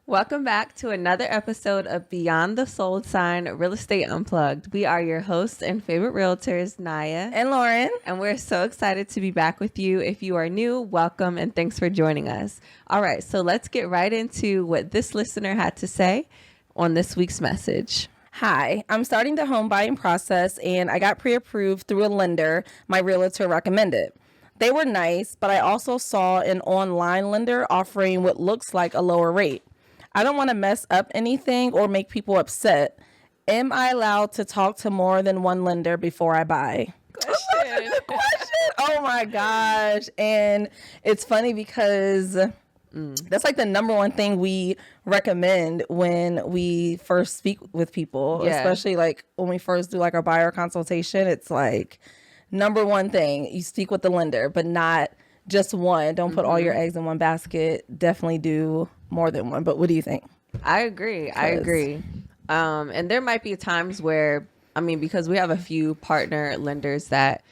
Welcome back to another episode of Beyond the Sold Sign Real Estate Unplugged. We are your hosts and favorite realtors, Naya and Lauren. And we're so excited to be back with you. If you are new, welcome and thanks for joining us. All right, so let's get right into what this listener had to say on this week's message. Hi, I'm starting the home buying process and I got pre-approved through a lender my realtor recommended. They were nice, but I also saw an online lender offering what looks like a lower rate. I don't want to mess up anything or make people upset. Am I allowed to talk to more than one lender before I buy? Question. Oh my gosh. And it's funny because that's like the number one thing we recommend when we first speak with people, especially like when we first do like our buyer consultation. It's like number one thing, you speak with the lender, but not just one. Don't put all your eggs in one basket. Definitely do more than one. But what do you think? I agree. And there might be times where, because we have a few partner lenders that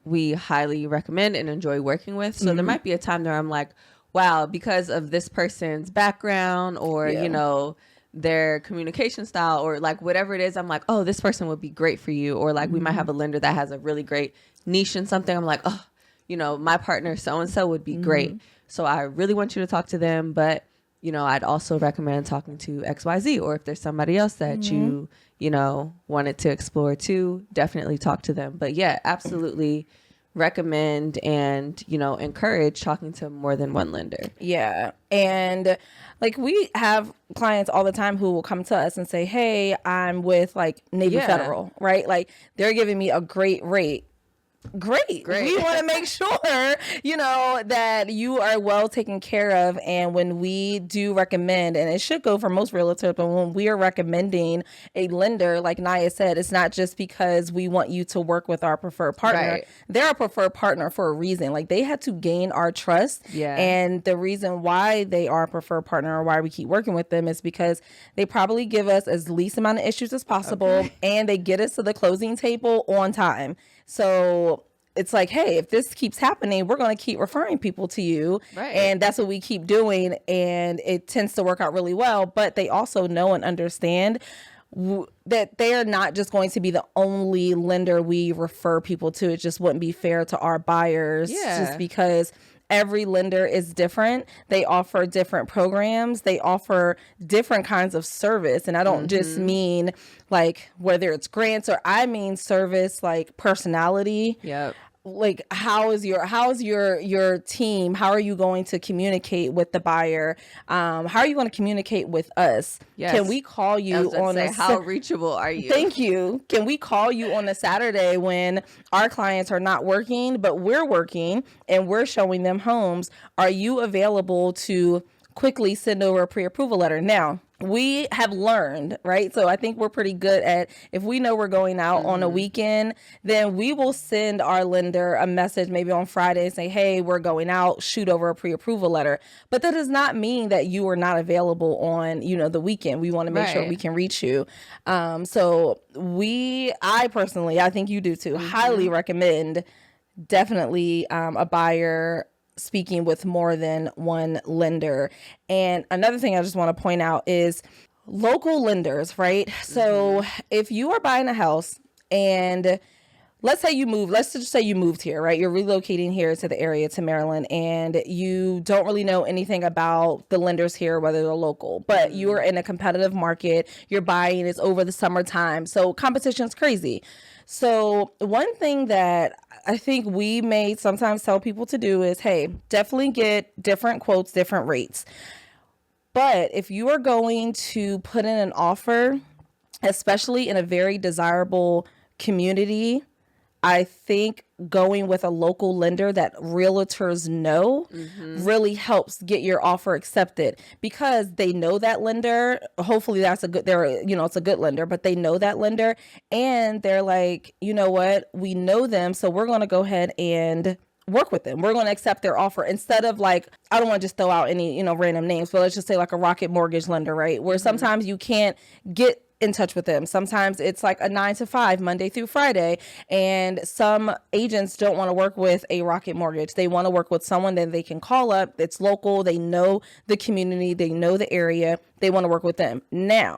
we highly recommend and enjoy working with. So there might be a time where I'm like, wow, because of this person's background or, their communication style or like whatever it is, I'm like, oh, this person would be great for you. Or like we might have a lender that has a really great niche in something. I'm like, oh, my partner so-and-so would be great. So I really want you to talk to them. But, I'd also recommend talking to XYZ, or if there's somebody else that you wanted to explore too, definitely talk to them. But yeah, absolutely recommend and, encourage talking to more than one lender. Yeah. And like we have clients all the time who will come to us and say, hey, I'm with like Navy Federal, right? Like they're giving me a great rate. Great. We want to make sure, that you are well taken care of. And when we do recommend, and it should go for most realtors, but when we are recommending a lender, like Naya said, it's not just because we want you to work with our preferred partner. Right. They're a preferred partner for a reason. Like they had to gain our trust. Yeah. And the reason why they are a preferred partner or why we keep working with them is because they probably give us as least amount of issues as possible and they get us to the closing table on time. So it's like, hey, if this keeps happening, we're going to keep referring people to you. Right. And that's what we keep doing. And it tends to work out really well. But they also know and understand that they are not just going to be the only lender we refer people to. It just wouldn't be fair to our buyers just because every lender is different. They offer different programs. They offer different kinds of service. And I don't just mean like whether it's grants or I mean service like personality. Yep. Like how is your team? How are you going to communicate with the buyer? How are you going to communicate with us? Yes. Can we call you on how reachable are you? Thank you. Can we call you on a Saturday when our clients are not working, but we're working and we're showing them homes? Are you available to quickly send over a pre-approval letter? Now, we have learned, right? So I think we're pretty good at, if we know we're going out on a weekend, then we will send our lender a message maybe on Friday and say, hey, we're going out, shoot over a pre-approval letter. But that does not mean that you are not available on, the weekend. We want to make sure we can reach you. So I personally, I think you do too, highly recommend definitely a buyer speaking with more than one lender. And another thing I just want to point out is local lenders, right? So if you are buying a house and let's just say you moved here, right? You're relocating here to the area, to Maryland, and you don't really know anything about the lenders here, whether they're local, but you are in a competitive market. You're buying, it's over the summertime. So competition's crazy. So one thing that I think we may sometimes tell people to do is, hey, definitely get different quotes, different rates. But if you are going to put in an offer, especially in a very desirable community, I think going with a local lender that realtors know really helps get your offer accepted because they know that lender. Hopefully it's a good lender, but they know that lender and they're like, you know what, we know them. So we're going to go ahead and work with them. We're going to accept their offer instead of like, I don't want to just throw out any, random names, but let's just say like a Rocket Mortgage lender, right? Where sometimes you can't get in touch with them. Sometimes it's like a 9 to 5, Monday through Friday. And some agents don't want to work with a Rocket Mortgage. They want to work with someone that they can call up. It's local. They know the community. They know the area. They want to work with them. Now,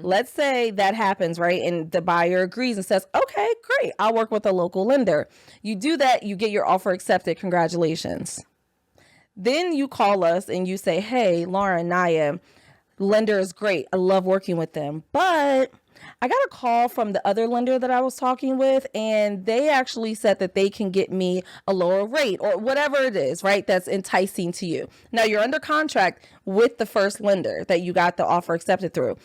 let's say that happens, right? And the buyer agrees and says, okay, great. I'll work with a local lender. You do that. You get your offer accepted. Congratulations. Then you call us and you say, hey, Laura and Naya, lender is great. I love working with them. But I got a call from the other lender that I was talking with, and they actually said that they can get me a lower rate or whatever it is, right? That's enticing to you. Now you're under contract with the first lender that you got the offer accepted through.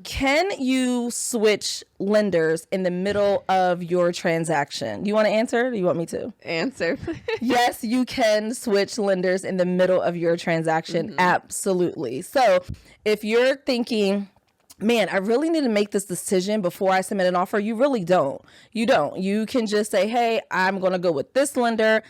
Can you switch lenders in the middle of your transaction? Do you want to answer? Or do you want me to answer? Yes, you can switch lenders in the middle of your transaction. Absolutely. So if you're thinking, man, I really need to make this decision before I submit an offer, you really don't. You don't. You can just say, hey, I'm going to go with this lender.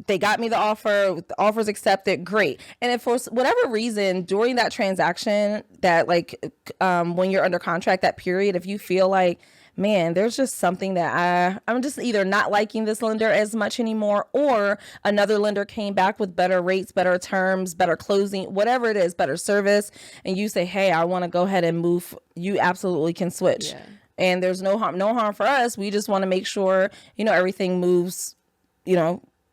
They got me the offer's accepted, great. And if for whatever reason during that transaction that when you're under contract, that period, if you feel like, man, there's just something that I'm just either not liking this lender as much anymore, or another lender came back with better rates, better terms, better closing, whatever it is, better service, and you say, hey, I want to go ahead and move, you absolutely can switch. Yeah. And there's no harm for us. We just want to make sure, everything moves,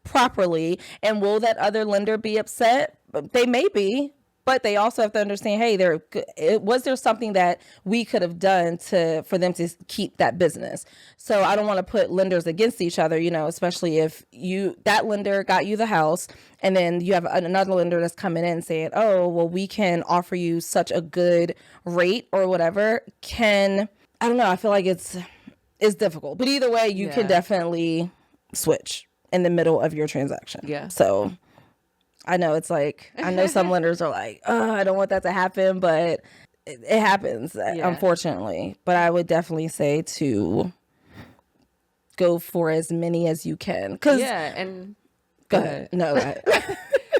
properly. And will that other lender be upset? They may be, but they also have to understand, hey, was there something that we could have done for them to keep that business? So I don't want to put lenders against each other, especially if that lender got you the house and then you have another lender that's coming in saying, oh, well, we can offer you such a good rate or whatever. I don't know. I feel like it's difficult, but either way, you can definitely switch in the middle of your transaction. Yeah. So I know some lenders are like, oh, I don't want that to happen, but it happens, unfortunately. But I would definitely say to go for as many as you can. Go ahead. No,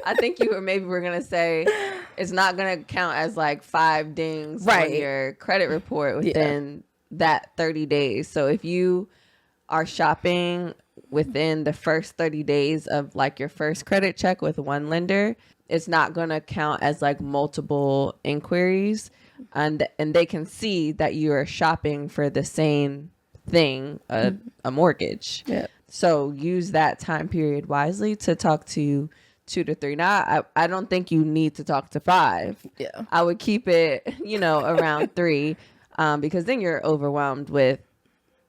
I think you were going to say it's not going to count as like 5 dings on your credit report within that 30 days. So if you are shopping within the first 30 days of like your first credit check with one lender, it's not going to count as like multiple inquiries, and they can see that you are shopping for the same thing, a mortgage. Yeah. So use that time period wisely to talk to 2 to 3. Now, I don't think you need to talk to 5. Yeah. I would keep it, around 3, because then you're overwhelmed with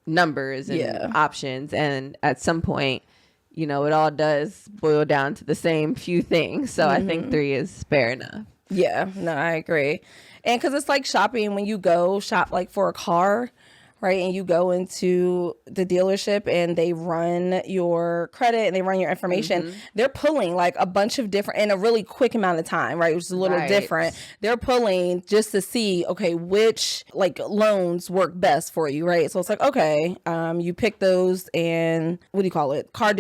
numbers and options, and at some point it all does boil down to the same few things. So I think 3 is fair enough. No, I agree. And because it's like shopping, when you go shop like for a car, right, and you go into the dealership and they run your credit and they run your information, they're pulling like a bunch of different in a really quick amount of time, right, which is a little different. They're pulling just to see, okay, which like loans work best for you, right? So it's like, okay, you pick those, and what do you call it? Car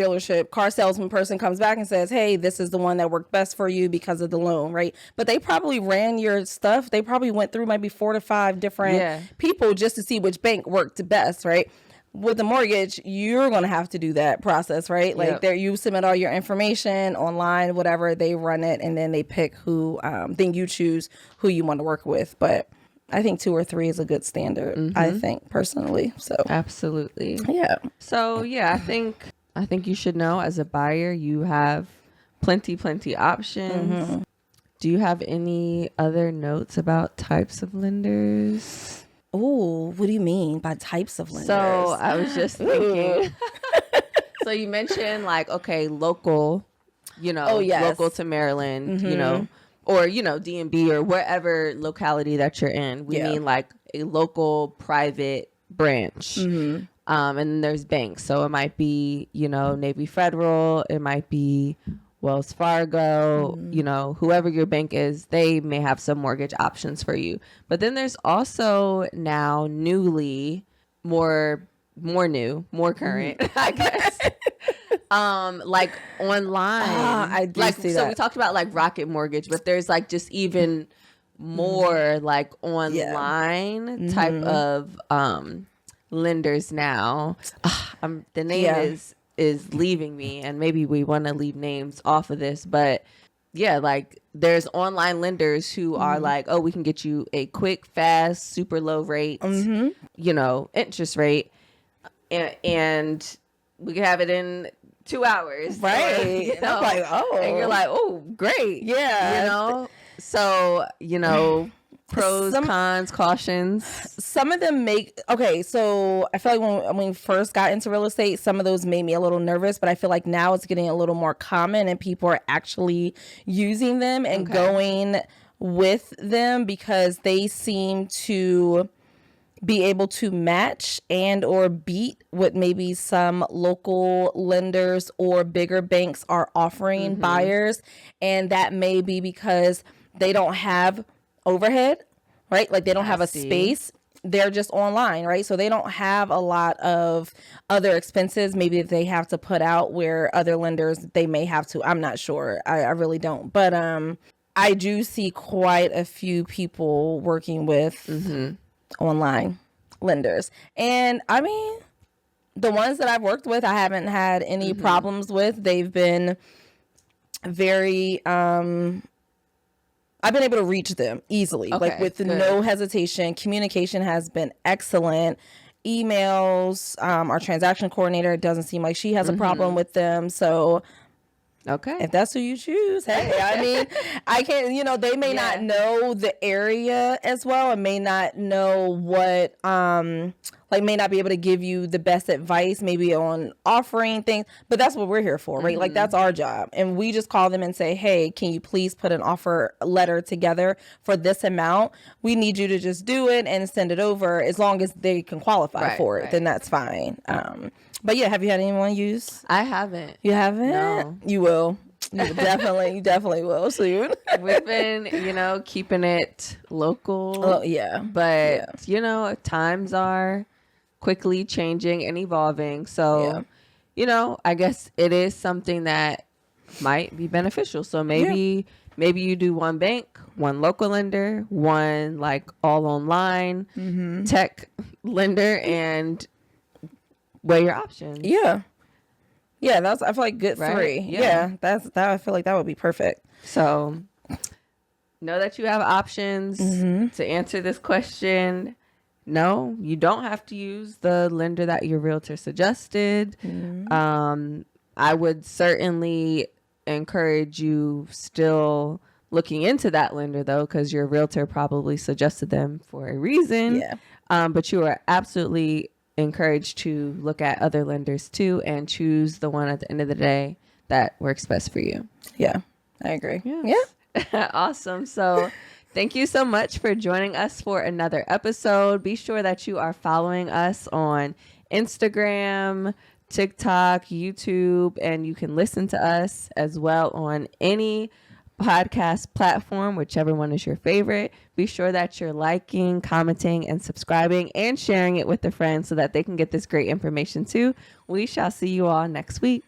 salesman person comes back and says, hey, this is the one that worked best for you because of the loan, right? But they probably ran your stuff. They probably went through maybe 4 to 5 different people just to see which bank worked best, right? With the mortgage, you're going to have to do that process, right? Like there, you submit all your information online, whatever, they run it, and then they pick who, then you choose who you want to work with. But I think 2 or 3 is a good standard, I think, personally. So absolutely. Yeah. So I think you should know, as a buyer, you have plenty options. Do you have any other notes about types of lenders? Oh, what do you mean by types of lenders? So I was just thinking. So you mentioned like, okay, local, local to Maryland, or, DMV or wherever locality that you're in. We mean like a local private branch. And then there's banks. So it might be, Navy Federal. It might be Wells Fargo, whoever your bank is, they may have some mortgage options for you. But then there's also now newly more current, I guess. Like online. I do see that. So we talked about like Rocket Mortgage, but there's like just even more like online type of lenders now. The name is leaving me, and maybe we want to leave names off of this, but yeah, like there's online lenders who are like, oh, we can get you a quick, fast, super low rate, interest rate, and we can have it in 2 hours, right? Or, I'm like, oh, and you're like, oh, great, yeah, So pros, cons, cautions. Some of them so I feel like when we first got into real estate, some of those made me a little nervous, but I feel like now it's getting a little more common and people are actually using them and going with them because they seem to be able to match and or beat what maybe some local lenders or bigger banks are offering buyers. And that may be because they don't have overhead, right? Like they don't have a space. They're just online, right? So they don't have a lot of other expenses maybe that they have to put out where other lenders, they may have to. I'm not sure. I really don't. But I do see quite a few people working with online lenders. And I mean, the ones that I've worked with, I haven't had any problems with. They've been very I've been able to reach them easily, like with no hesitation. Communication has been excellent. Emails, our transaction coordinator, it doesn't seem like she has a problem with them. So if that's who you choose, hey, I mean, I can't, they may not know the area as well and may not know what, may not be able to give you the best advice maybe on offering things, but that's what we're here for, right? Like that's our job. And we just call them and say, hey, can you please put an offer letter together for this amount? We need you to just do it and send it over. As long as they can qualify for it, then that's fine. But yeah, have you had anyone use? I haven't. You haven't? No. You will. You definitely will soon. We've been, keeping it local. Oh, yeah. But, times are quickly changing and evolving. So, I guess it is something that might be beneficial. So maybe you do one bank, one local lender, one like all online tech lender, and weigh your options. Yeah, that's, I feel like good three. Yeah, I feel like that would be perfect. So know that you have options to answer this question. No, you don't have to use the lender that your realtor suggested. I would certainly encourage you still looking into that lender though, because your realtor probably suggested them for a reason. But you are absolutely encouraged to look at other lenders too and choose the one at the end of the day that works best for you. Yeah, I agree. Awesome. So thank you so much for joining us for another episode. Be sure that you are following us on Instagram, TikTok, YouTube, and you can listen to us as well on any podcast platform, whichever one is your favorite. Be sure that you're liking, commenting, and subscribing and sharing it with a friend so that they can get this great information too. We shall see you all next week.